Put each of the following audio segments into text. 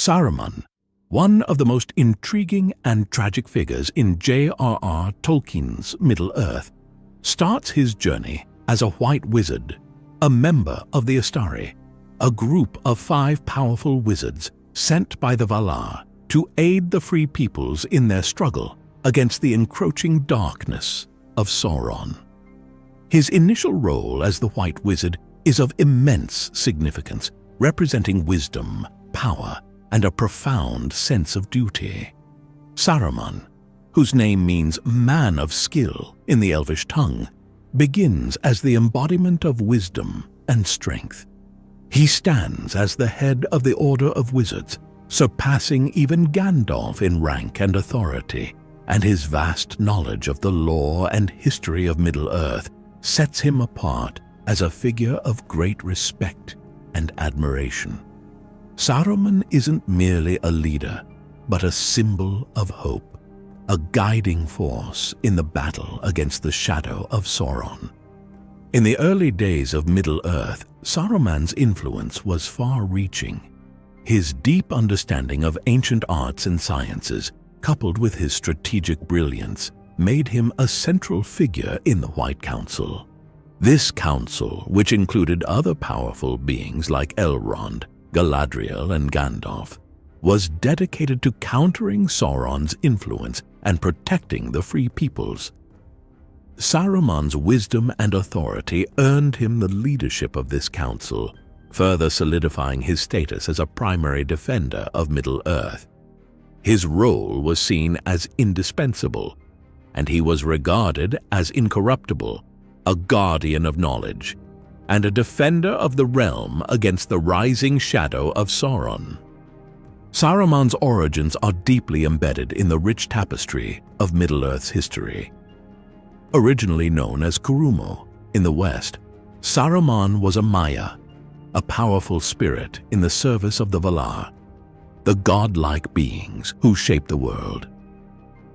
Saruman, one of the most intriguing and tragic figures in J.R.R. Tolkien's Middle-earth, starts his journey as a white wizard, a member of the Astari, a group of 5 powerful wizards sent by the Valar to aid the Free Peoples in their struggle against the encroaching darkness of Sauron. His initial role as the White Wizard is of immense significance, representing wisdom, power, and a profound sense of duty. Saruman, whose name means man of skill in the Elvish tongue, begins as the embodiment of wisdom and strength. He stands as the head of the Order of Wizards, surpassing even Gandalf in rank and authority, and his vast knowledge of the lore and history of Middle-earth sets him apart as a figure of great respect and admiration. Saruman isn't merely a leader, but a symbol of hope, a guiding force in the battle against the shadow of Sauron. In the early days of Middle-earth, Saruman's influence was far-reaching. His deep understanding of ancient arts and sciences, coupled with his strategic brilliance, made him a central figure in the White Council. This council, which included other powerful beings like Elrond, Galadriel, and Gandalf, was dedicated to countering Sauron's influence and protecting the Free Peoples. Saruman's wisdom and authority earned him the leadership of this council, further solidifying his status as a primary defender of Middle-earth. His role was seen as indispensable, and he was regarded as incorruptible, a guardian of knowledge, and a defender of the realm against the rising shadow of Sauron. Saruman's origins are deeply embedded in the rich tapestry of Middle-earth's history. Originally known as Kurumo in the West, Saruman was a Maya, a powerful spirit in the service of the Valar, the godlike beings who shape the world.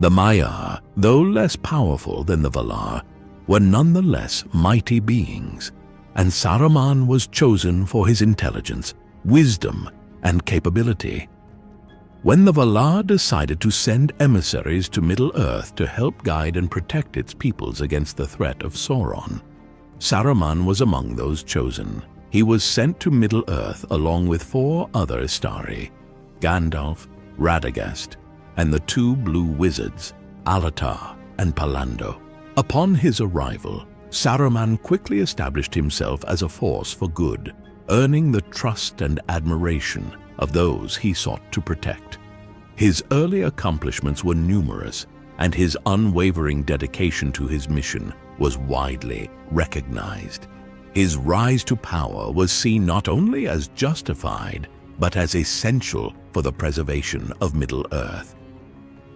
The Maiar, though less powerful than the Valar, were nonetheless mighty beings, and Saruman was chosen for his intelligence, wisdom, and capability. When the Valar decided to send emissaries to Middle-earth to help guide and protect its peoples against the threat of Sauron, Saruman was among those chosen. He was sent to Middle-earth along with 4 other Astari, Gandalf, Radagast, and the 2 blue wizards, Alatar and Palando. Upon his arrival, Saruman quickly established himself as a force for good, earning the trust and admiration of those he sought to protect. His early accomplishments were numerous, and his unwavering dedication to his mission was widely recognized. His rise to power was seen not only as justified, but as essential for the preservation of Middle-earth.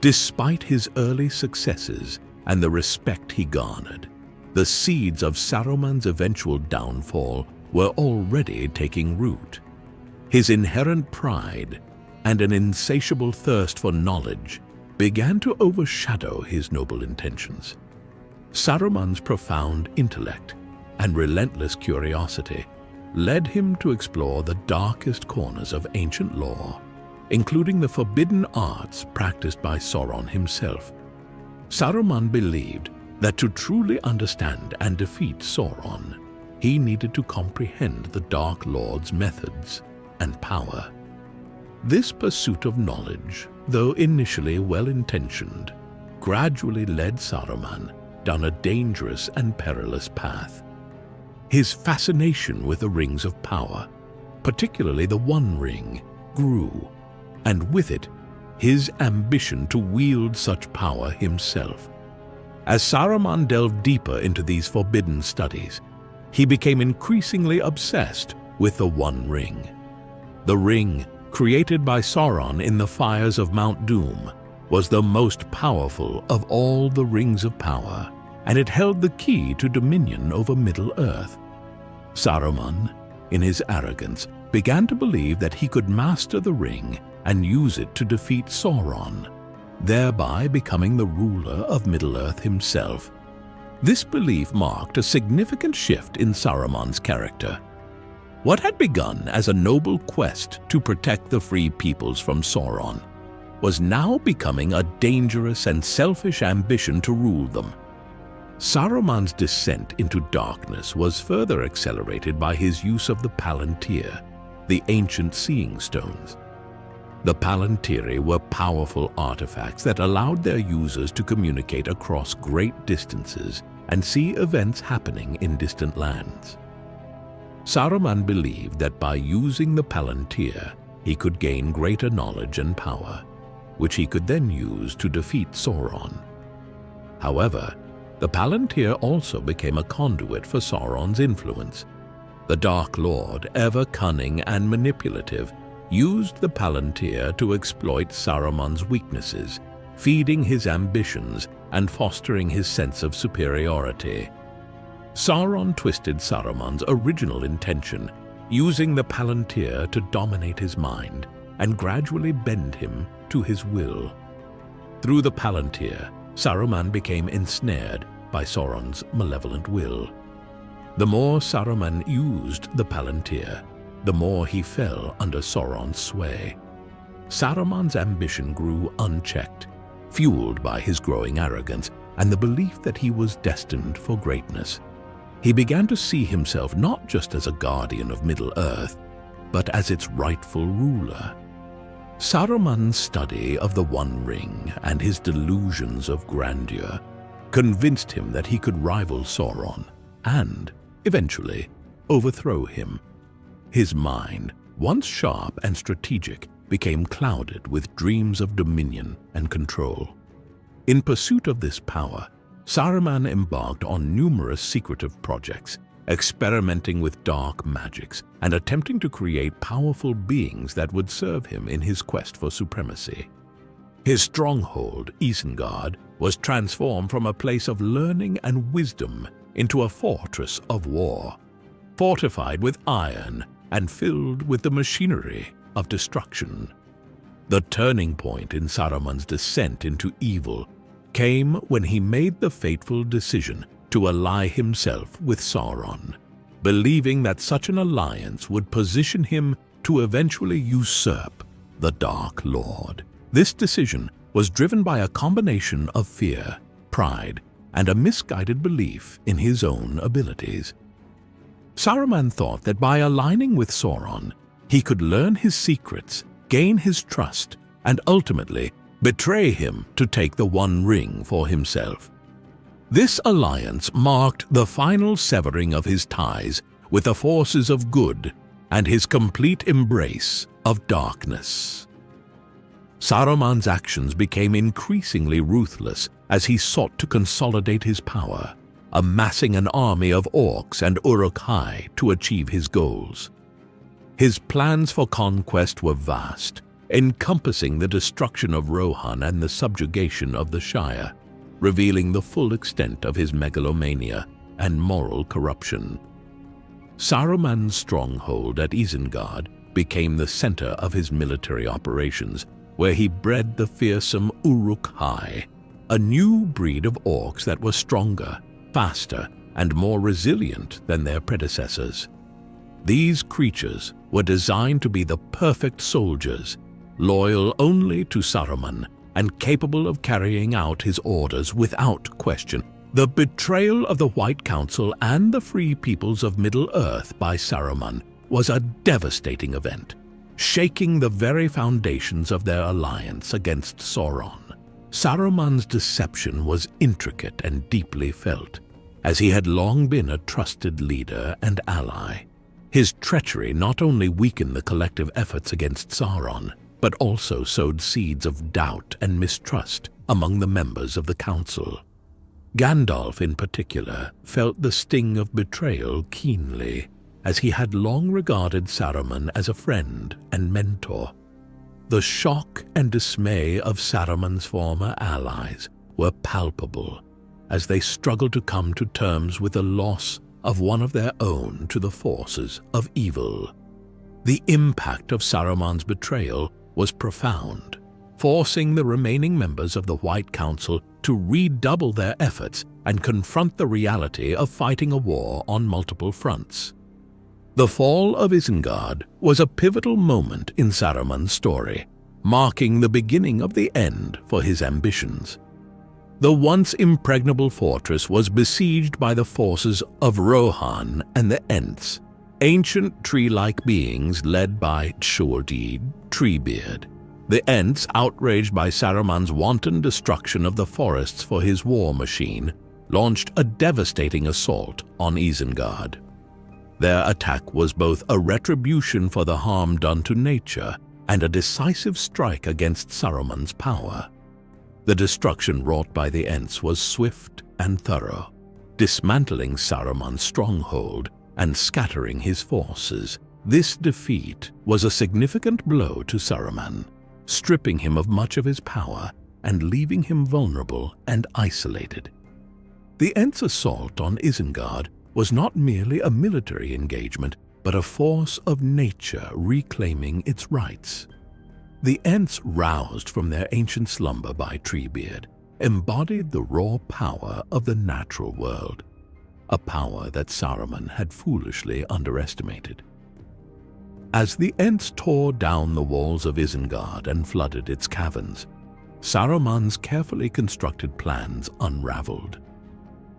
Despite his early successes and the respect he garnered, the seeds of Saruman's eventual downfall were already taking root. His inherent pride and an insatiable thirst for knowledge began to overshadow his noble intentions. Saruman's profound intellect and relentless curiosity led him to explore the darkest corners of ancient lore, including the forbidden arts practiced by Sauron himself. Saruman believed that to truly understand and defeat Sauron, he needed to comprehend the Dark Lord's methods and power. This pursuit of knowledge, though initially well-intentioned, gradually led Saruman down a dangerous and perilous path. His fascination with the rings of power, particularly the One Ring, grew, and with it, his ambition to wield such power himself. As Saruman delved deeper into these forbidden studies, he became increasingly obsessed with the One Ring. The ring, created by Sauron in the fires of Mount Doom, was the most powerful of all the rings of power, and it held the key to dominion over Middle-earth. Saruman, in his arrogance, began to believe that he could master the ring and use it to defeat Sauron, thereby becoming the ruler of Middle-earth himself. This belief marked a significant shift in Saruman's character. What had begun as a noble quest to protect the free peoples from Sauron was now becoming a dangerous and selfish ambition to rule them. Saruman's descent into darkness was further accelerated by his use of the Palantír, the ancient seeing stones. The Palantír were powerful artifacts that allowed their users to communicate across great distances and see events happening in distant lands. Saruman believed that by using the Palantír, he could gain greater knowledge and power, which he could then use to defeat Sauron. However, the Palantír also became a conduit for Sauron's influence. The Dark Lord, ever cunning and manipulative, used the Palantír to exploit Saruman's weaknesses, feeding his ambitions and fostering his sense of superiority. Sauron twisted Saruman's original intention, using the Palantír to dominate his mind and gradually bend him to his will. Through the Palantír, Saruman became ensnared by Sauron's malevolent will. The more Saruman used the Palantír, the more he fell under Sauron's sway. Saruman's ambition grew unchecked, fueled by his growing arrogance and the belief that he was destined for greatness. He began to see himself not just as a guardian of Middle-earth, but as its rightful ruler. Saruman's study of the One Ring and his delusions of grandeur convinced him that he could rival Sauron and, eventually, overthrow him. His mind, once sharp and strategic, became clouded with dreams of dominion and control. In pursuit of this power, Saruman embarked on numerous secretive projects, experimenting with dark magics and attempting to create powerful beings that would serve him in his quest for supremacy. His stronghold, Isengard, was transformed from a place of learning and wisdom into a fortress of war, fortified with iron and filled with the machinery of destruction. The turning point in Saruman's descent into evil came when he made the fateful decision to ally himself with Sauron, believing that such an alliance would position him to eventually usurp the Dark Lord. This decision was driven by a combination of fear, pride, and a misguided belief in his own abilities. Saruman thought that by aligning with Sauron, he could learn his secrets, gain his trust, and ultimately betray him to take the One Ring for himself. This alliance marked the final severing of his ties with the forces of good and his complete embrace of darkness. Saruman's actions became increasingly ruthless as he sought to consolidate his power, amassing an army of orcs and Uruk-hai to achieve his goals. His plans for conquest were vast, encompassing the destruction of Rohan and the subjugation of the Shire, revealing the full extent of his megalomania and moral corruption. Saruman's stronghold at Isengard became the center of his military operations, where he bred the fearsome Uruk-hai, a new breed of orcs that were stronger, faster, and more resilient than their predecessors. These creatures were designed to be the perfect soldiers, loyal only to Saruman and capable of carrying out his orders without question. The betrayal of the White Council and the free peoples of Middle-earth by Saruman was a devastating event, shaking the very foundations of their alliance against Sauron. Saruman's deception was intricate and deeply felt, as he had long been a trusted leader and ally. His treachery not only weakened the collective efforts against Sauron, but also sowed seeds of doubt and mistrust among the members of the council. Gandalf, in particular, felt the sting of betrayal keenly, as he had long regarded Saruman as a friend and mentor. The shock and dismay of Saruman's former allies were palpable as they struggled to come to terms with the loss of one of their own to the forces of evil. The impact of Saruman's betrayal was profound, forcing the remaining members of the White Council to redouble their efforts and confront the reality of fighting a war on multiple fronts. The Fall of Isengard was a pivotal moment in Saruman's story, marking the beginning of the end for his ambitions. The once impregnable fortress was besieged by the forces of Rohan and the Ents, ancient tree-like beings led by Treebeard. The Ents, outraged by Saruman's wanton destruction of the forests for his war machine, launched a devastating assault on Isengard. Their attack was both a retribution for the harm done to nature and a decisive strike against Saruman's power. The destruction wrought by the Ents was swift and thorough, dismantling Saruman's stronghold and scattering his forces. This defeat was a significant blow to Saruman, stripping him of much of his power and leaving him vulnerable and isolated. The Ents' assault on Isengard was not merely a military engagement, but a force of nature reclaiming its rights. The Ents, roused from their ancient slumber by Treebeard, embodied the raw power of the natural world, a power that Saruman had foolishly underestimated. As the Ents tore down the walls of Isengard and flooded its caverns, Saruman's carefully constructed plans unraveled.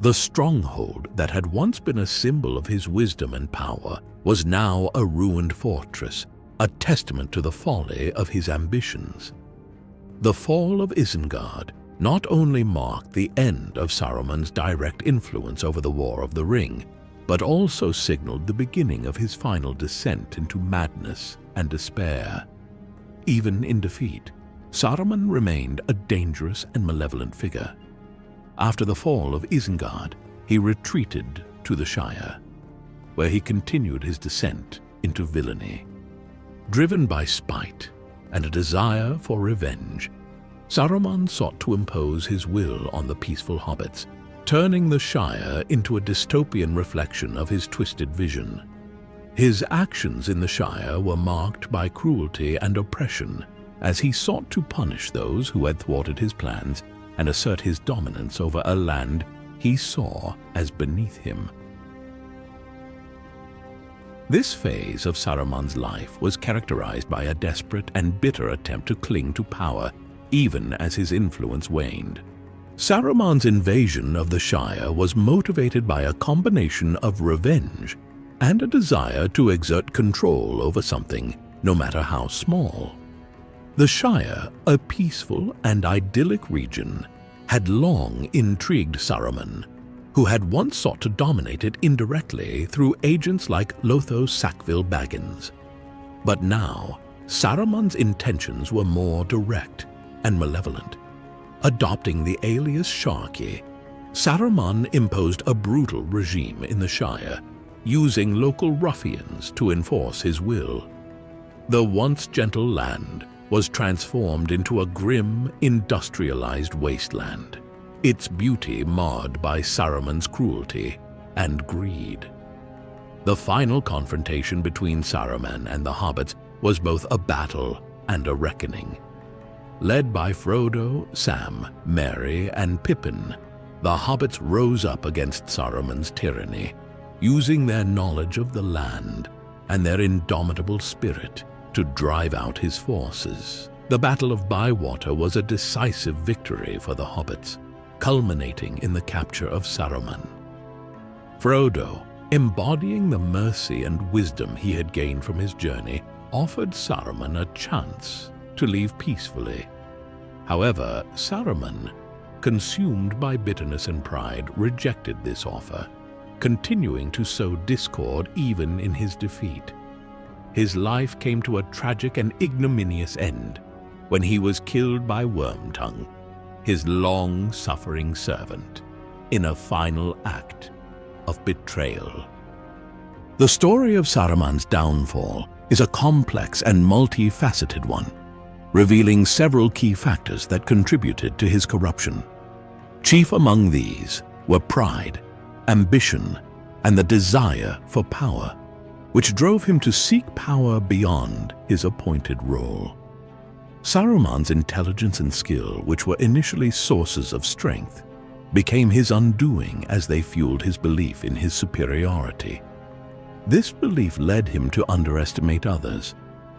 The stronghold that had once been a symbol of his wisdom and power was now a ruined fortress, a testament to the folly of his ambitions. The Fall of Isengard not only marked the end of Saruman's direct influence over the War of the Ring, but also signaled the beginning of his final descent into madness and despair. Even in defeat, Saruman remained a dangerous and malevolent figure. After the fall of Isengard, he retreated to the Shire, where he continued his descent into villainy. Driven by spite and a desire for revenge, Saruman sought to impose his will on the peaceful hobbits, turning the Shire into a dystopian reflection of his twisted vision. His actions in the Shire were marked by cruelty and oppression, as he sought to punish those who had thwarted his plans and assert his dominance over a land he saw as beneath him. This phase of Saruman's life was characterized by a desperate and bitter attempt to cling to power, even as his influence waned. Saruman's invasion of the Shire was motivated by a combination of revenge and a desire to exert control over something, no matter how small. The Shire, a peaceful and idyllic region, had long intrigued Saruman, who had once sought to dominate it indirectly through agents like Lotho Sackville Baggins. But now, Saruman's intentions were more direct and malevolent. Adopting the alias Sharky, Saruman imposed a brutal regime in the Shire, using local ruffians to enforce his will. The once gentle land was transformed into a grim, industrialized wasteland, its beauty marred by Saruman's cruelty and greed. The final confrontation between Saruman and the hobbits was both a battle and a reckoning. Led by Frodo, Sam, Merry, and Pippin, the hobbits rose up against Saruman's tyranny, using their knowledge of the land and their indomitable spirit to drive out his forces. The Battle of Bywater was a decisive victory for the hobbits, culminating in the capture of Saruman. Frodo, embodying the mercy and wisdom he had gained from his journey, offered Saruman a chance to leave peacefully. However, Saruman, consumed by bitterness and pride, rejected this offer, continuing to sow discord even in his defeat. His life came to a tragic and ignominious end when he was killed by Wormtongue, his long-suffering servant, in a final act of betrayal. The story of Saruman's downfall is a complex and multifaceted one, revealing several key factors that contributed to his corruption. Chief among these were pride, ambition, and the desire for power, which drove him to seek power beyond his appointed role. Saruman's intelligence and skill, which were initially sources of strength, became his undoing as they fueled his belief in his superiority. This belief led him to underestimate others,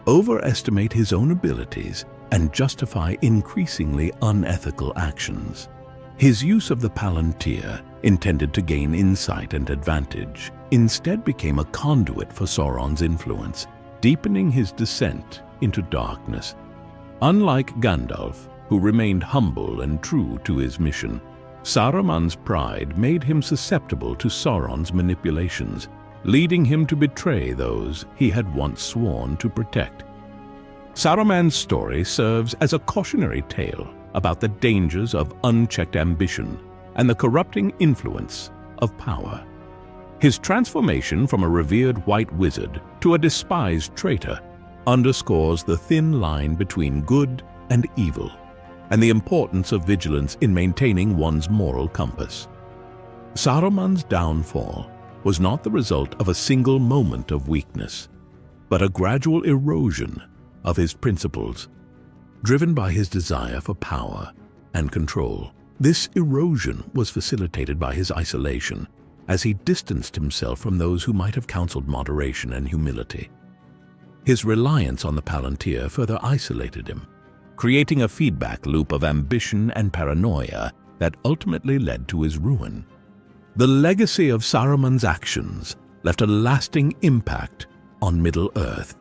overestimate his own abilities, and justify increasingly unethical actions. His use of the Palantír, intended to gain insight and advantage, instead became a conduit for Sauron's influence, deepening his descent into darkness. Unlike Gandalf, who remained humble and true to his mission, Saruman's pride made him susceptible to Sauron's manipulations, leading him to betray those he had once sworn to protect. Saruman's story serves as a cautionary tale about the dangers of unchecked ambition and the corrupting influence of power. His transformation from a revered white wizard to a despised traitor underscores the thin line between good and evil, and the importance of vigilance in maintaining one's moral compass. Saruman's downfall was not the result of a single moment of weakness, but a gradual erosion of his principles, driven by his desire for power and control. This erosion was facilitated by his isolation, as he distanced himself from those who might have counseled moderation and humility. His reliance on the Palantír further isolated him, creating a feedback loop of ambition and paranoia that ultimately led to his ruin. The legacy of Saruman's actions left a lasting impact on Middle-earth.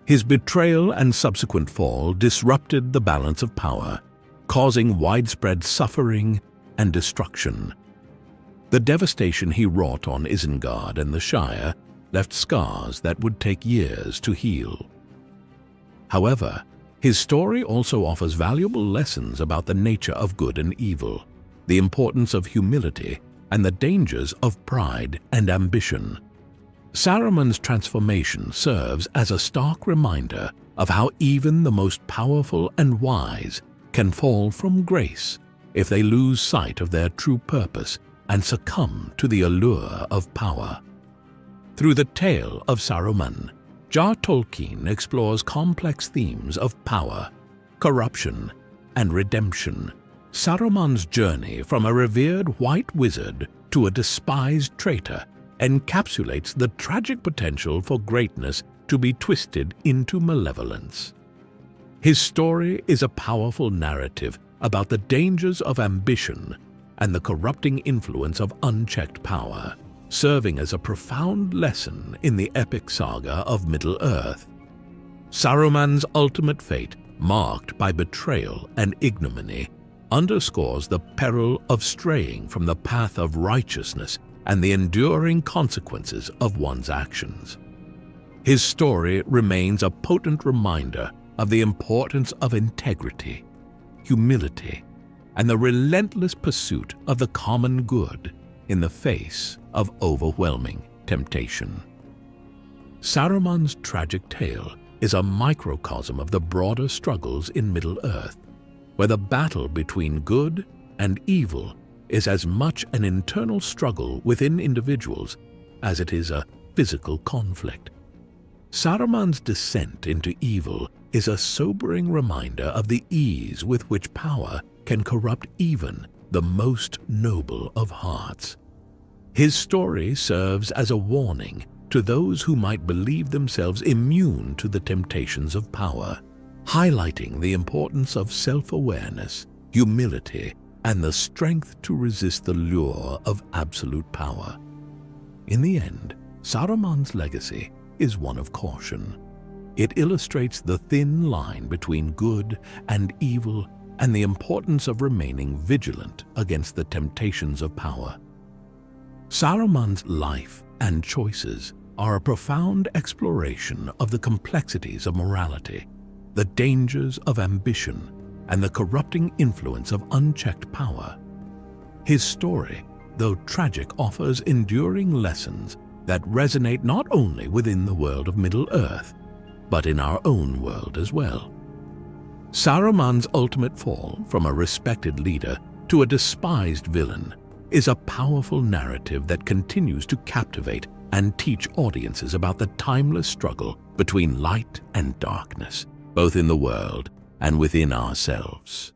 His betrayal and subsequent fall disrupted the balance of power, causing widespread suffering and destruction. The devastation he wrought on Isengard and the Shire left scars that would take years to heal. However, his story also offers valuable lessons about the nature of good and evil, the importance of humility, and the dangers of pride and ambition. Saruman's transformation serves as a stark reminder of how even the most powerful and wise can fall from grace if they lose sight of their true purpose and succumb to the allure of power. Through the tale of Saruman, J.R.R. Tolkien explores complex themes of power, corruption, and redemption. Saruman's journey from a revered white wizard to a despised traitor encapsulates the tragic potential for greatness to be twisted into malevolence. His story is a powerful narrative about the dangers of ambition and the corrupting influence of unchecked power, serving as a profound lesson in the epic saga of Middle-earth. Saruman's ultimate fate, marked by betrayal and ignominy, underscores the peril of straying from the path of righteousness and the enduring consequences of one's actions. His story remains a potent reminder of the importance of integrity, humility, and the relentless pursuit of the common good in the face of overwhelming temptation. Saruman's tragic tale is a microcosm of the broader struggles in Middle-earth, where the battle between good and evil is as much an internal struggle within individuals as it is a physical conflict. Saruman's descent into evil is a sobering reminder of the ease with which power can corrupt even the most noble of hearts. His story serves as a warning to those who might believe themselves immune to the temptations of power, highlighting the importance of self-awareness, humility, and the strength to resist the lure of absolute power. In the end, Saruman's legacy is one of caution. It illustrates the thin line between good and evil and the importance of remaining vigilant against the temptations of power. Saruman's life and choices are a profound exploration of the complexities of morality, the dangers of ambition, and the corrupting influence of unchecked power. His story, though tragic, offers enduring lessons that resonate not only within the world of Middle-earth, but in our own world as well. Saruman's ultimate fall from a respected leader to a despised villain is a powerful narrative that continues to captivate and teach audiences about the timeless struggle between light and darkness, both in the world and within ourselves.